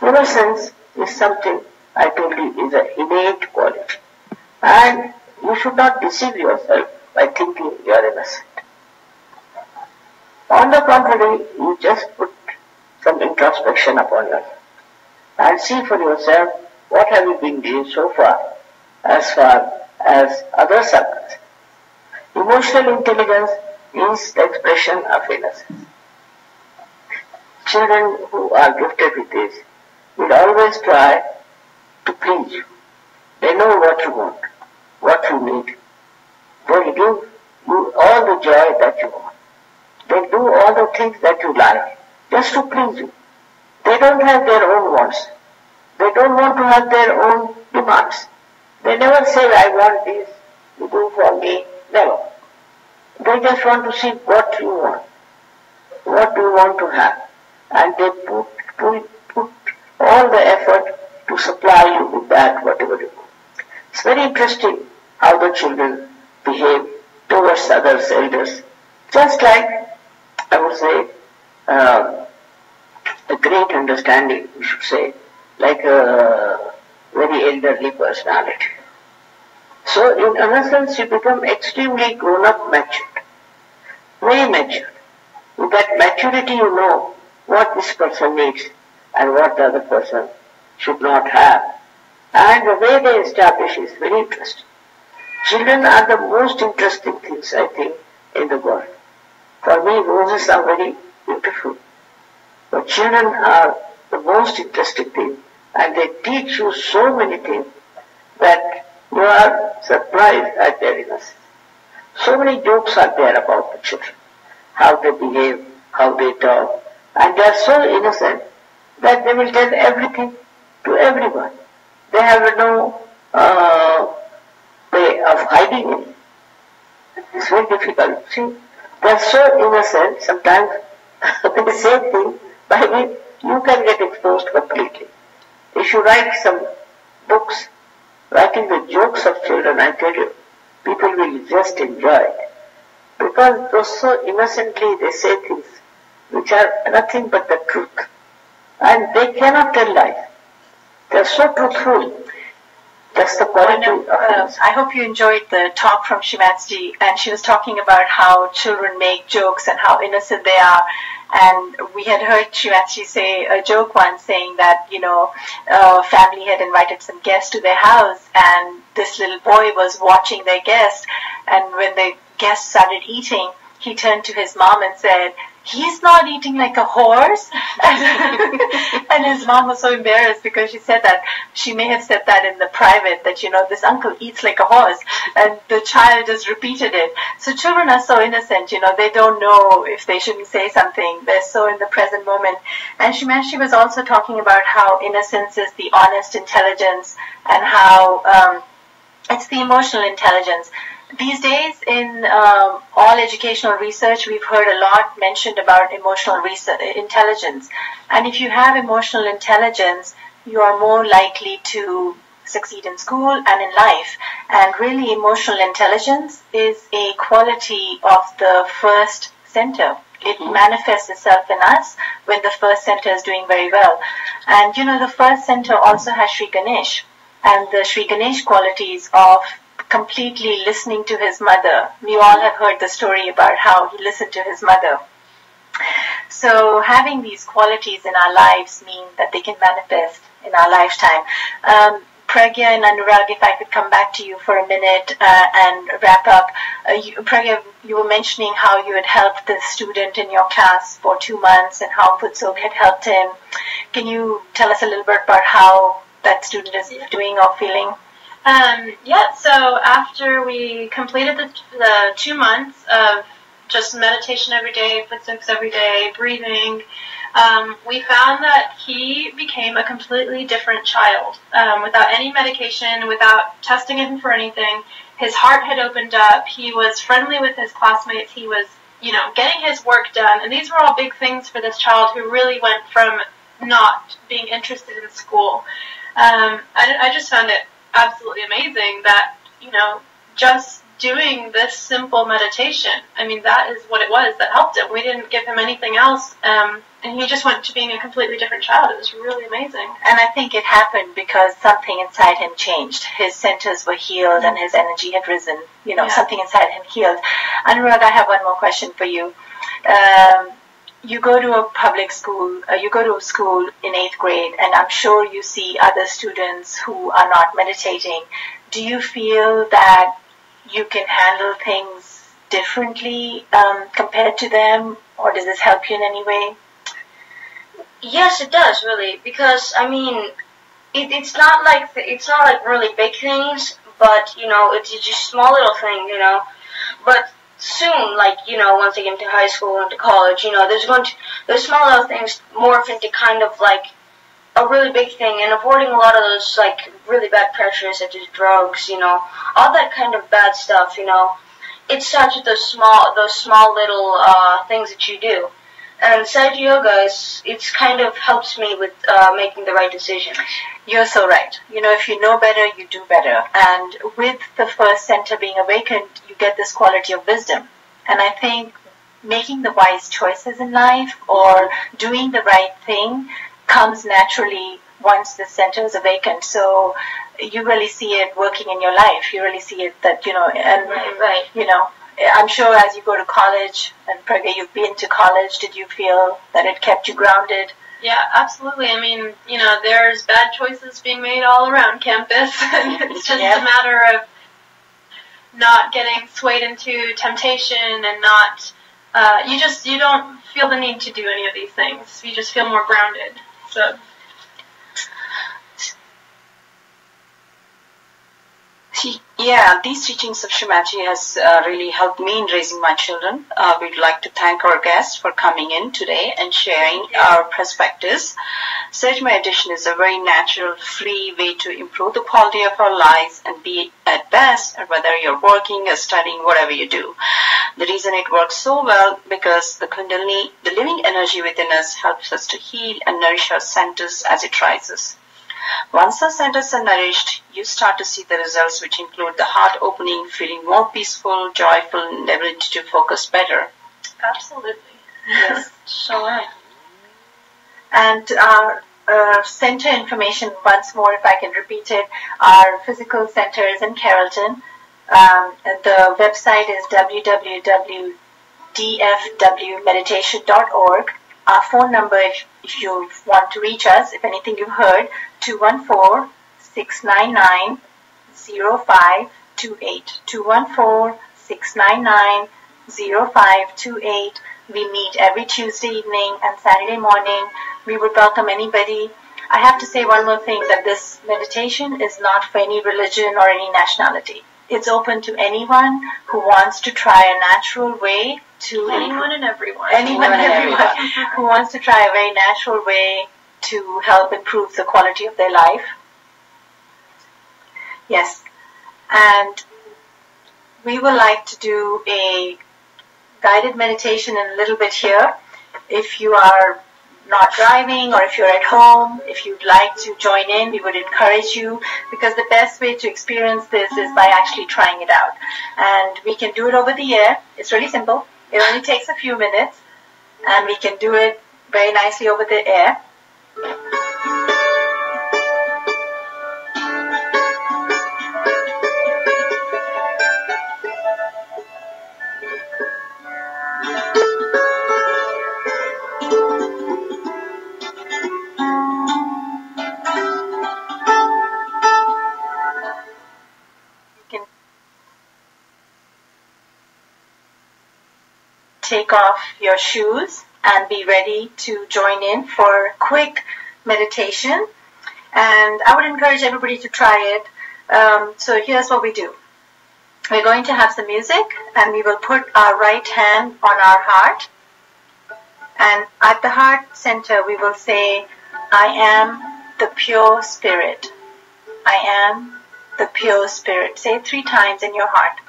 Innocence is something, I told you, is an innate quality. And you should not deceive yourself by thinking you are innocent. On the contrary, you just put some introspection upon yourself and see for yourself what have you been doing so far as others are concerned. Emotional intelligence is the expression of innocence. Children who are gifted with this will always try to please you. They know what you want, what you need. They will give you all the joy that you want. They do all the things that you like just to please you. They don't have their own wants. They don't want to have their own demands. They never say, I want this, you do for me. Never. They just want to see what you want, what you want to have. And they put all the effort to supply you with that, whatever you want. It's very interesting how the children behave towards others, elders. Just like, I would say, a great understanding, we should say, like a very elderly personality. So in innocence you become extremely grown-up matured, very matured. With that maturity you know what this person needs and what the other person should not have. And the way they establish is very interesting. Children are the most interesting things, I think, in the world. For me, roses are very beautiful. But children are the most interesting thing, and they teach you so many things that you are surprised at their innocence. So many jokes are there about the children, how they behave, how they talk, and they are so innocent that they will tell everything to everyone. They have no way of hiding it. It's very difficult. See, they are so innocent, sometimes they say things by which you can get exposed completely. If you write some books, writing the jokes of children, I tell you, people will just enjoy it. Because those so innocently they say things which are nothing but the truth. And they cannot tell lies. They are so truthful. That's the quality of innocence. I hope you enjoyed the talk from Shimatji, and she was talking about how children make jokes and how innocent they are. And we had heard Shimatji say a joke once saying that, a family had invited some guests to their house, and this little boy was watching their guest, and when the guest started eating, he turned to his mom and said, "He's not eating like a horse." And his mom was so embarrassed because she said that, she may have said that in the private, that, this uncle eats like a horse. And the child just repeated it. So children are so innocent, they don't know if they shouldn't say something. They're so in the present moment. And she was also talking about how innocence is the honest intelligence, and how it's the emotional intelligence. These days, in all educational research, we've heard a lot mentioned about emotional intelligence. And if you have emotional intelligence, you are more likely to succeed in school and in life. And really, emotional intelligence is a quality of the first center. It manifests itself in us when the first center is doing very well. And, the first center also has Sri Ganesh. And the Sri Ganesh qualities of completely listening to his mother. You all have heard the story about how he listened to his mother. So having these qualities in our lives mean that they can manifest in our lifetime. Pragya and Anurag, if I could come back to you for a minute and wrap up. Pragya, you were mentioning how you had helped the student in your class for 2 months and how Futsog had helped him. Can you tell us a little bit about how that student is doing or feeling? So after we completed the 2 months of just meditation every day, footsteps every day, breathing, we found that he became a completely different child. Without any medication, without testing him for anything, his heart had opened up. He was friendly with his classmates. He was, getting his work done. And these were all big things for this child who really went from not being interested in school. I just found it absolutely amazing that, just doing this simple meditation, that is what it was that helped him. We didn't give him anything else. and he just went to being a completely different child. It was really amazing. And I think it happened because something inside him changed. His centers were healed and his energy had risen. Something inside him healed. Anurag, I have one more question for you. You go to a public school, you go to a school in 8th grade, and I'm sure you see other students who are not meditating. Do you feel that you can handle things differently compared to them, or does this help you in any way? Yes, it does really, because I mean, it's not like really big things, but it's just small little things, But soon, once they get into high school and to college, those small little things morph into kind of like a really big thing, and avoiding a lot of those like really bad pressures such as drugs, all that kind of bad stuff, It starts with those small little things that you do. And Sahaj Yoga it's kind of helps me with making the right decisions. You're so right. If you know better, you do better. And with the first center being awakened, you get this quality of wisdom. And I think making the wise choices in life or doing the right thing comes naturally once the center is awakened. So you really see it working in your life. You really see it that, Right. I'm sure as you go to college, and Pragya, you've been to college, did you feel that it kept you grounded? Yeah, absolutely. I mean, there's bad choices being made all around campus, and it's just a matter of not getting swayed into temptation and not, you don't feel the need to do any of these things. You just feel more grounded. So. Yeah, these teachings of Shimaji has really helped me in raising my children. We'd like to thank our guests for coming in today and sharing our perspectives. Sage meditation is a very natural, free way to improve the quality of our lives and be at best, whether you're working or studying, whatever you do. The reason it works so well because the Kundalini, the living energy within us, helps us to heal and nourish our centers as it rises. Once our centers are nourished, you start to see the results, which include the heart opening, feeling more peaceful, joyful, and the ability to focus better. Absolutely. Yes. So right. And our center information, once more, if I can repeat it, our physical center is in Carrollton. The website is www.dfwmeditation.org. Our phone number, if you want to reach us, if anything you've heard, 214-699-0528. 214-699-0528. We meet every Tuesday evening and Saturday morning. We would welcome anybody. I have to say one more thing, that this meditation is not for any religion or any nationality. It's open to anyone who wants to try a natural way to anyone and everyone. Anyone and everyone who wants to try a very natural way to help improve the quality of their life. Yes. And we would like to do a guided meditation in a little bit here. If you are not driving or if you're at home, if you'd like to join in, we would encourage you, because the best way to experience this is by actually trying it out. And we can do it over the air. It's really simple. It only takes a few minutes, and we can do it very nicely over the air. Take off your shoes and be ready to join in for a quick meditation. And I would encourage everybody to try it. So here's what we do. We're going to have some music, and we will put our right hand on our heart. And at the heart center, we will say, I am the pure spirit. I am the pure spirit. Say it 3 times in your heart.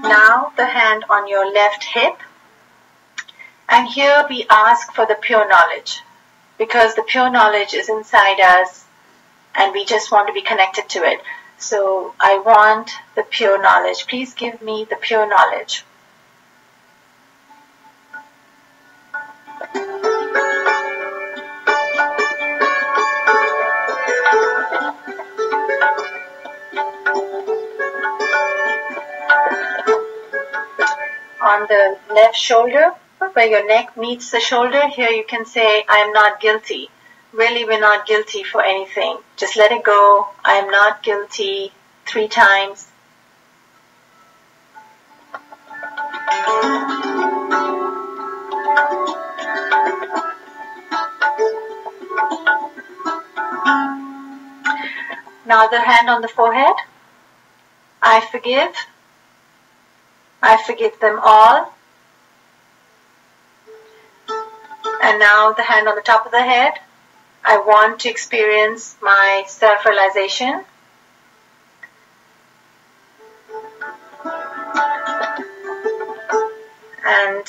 Now the hand on your left hip, and here we ask for the pure knowledge. because the pure knowledge is inside us and we just want to be connected to it. So I want the pure knowledge. Please give me the pure knowledge. On the left shoulder, where your neck meets the shoulder, here you can say, I am not guilty. Really, we're not guilty for anything. Just let it go. I am not guilty 3 times. Now the hand on the forehead. I forgive. I forgive them all. And now the hand on the top of the head. I want to experience my self-realization. And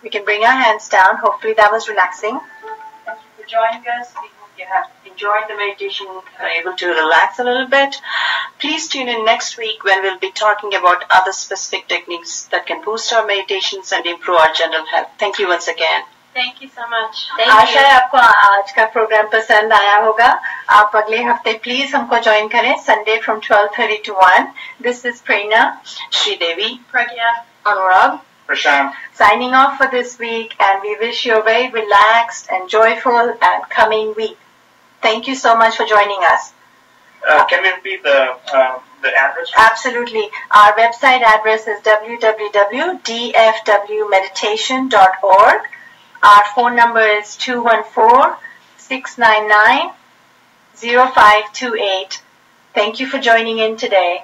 we can bring our hands down. Hopefully that was relaxing. Thank you for joining us. We hope you have enjoyed the meditation, are able to relax a little bit. Please tune in next week when we'll be talking about other specific techniques that can boost our meditations and improve our general health. Thank you once again. Thank you so much. आशा है आपको आज का programme पसंद आया होगा. आप अगले हफ्ते प्लीज हमको ज्वाइन करें Sunday from 12:30 to 1. This is Prerna, Sridevi, Pragya, Anurag, Prashant. signing off for this week, and we wish you a very relaxed and joyful and coming week. Thank you so much for joining us. Can we repeat the address? Absolutely. Our website address is www.dfwmeditation.org. Our phone number is 214-699-0528. Thank you for joining in today.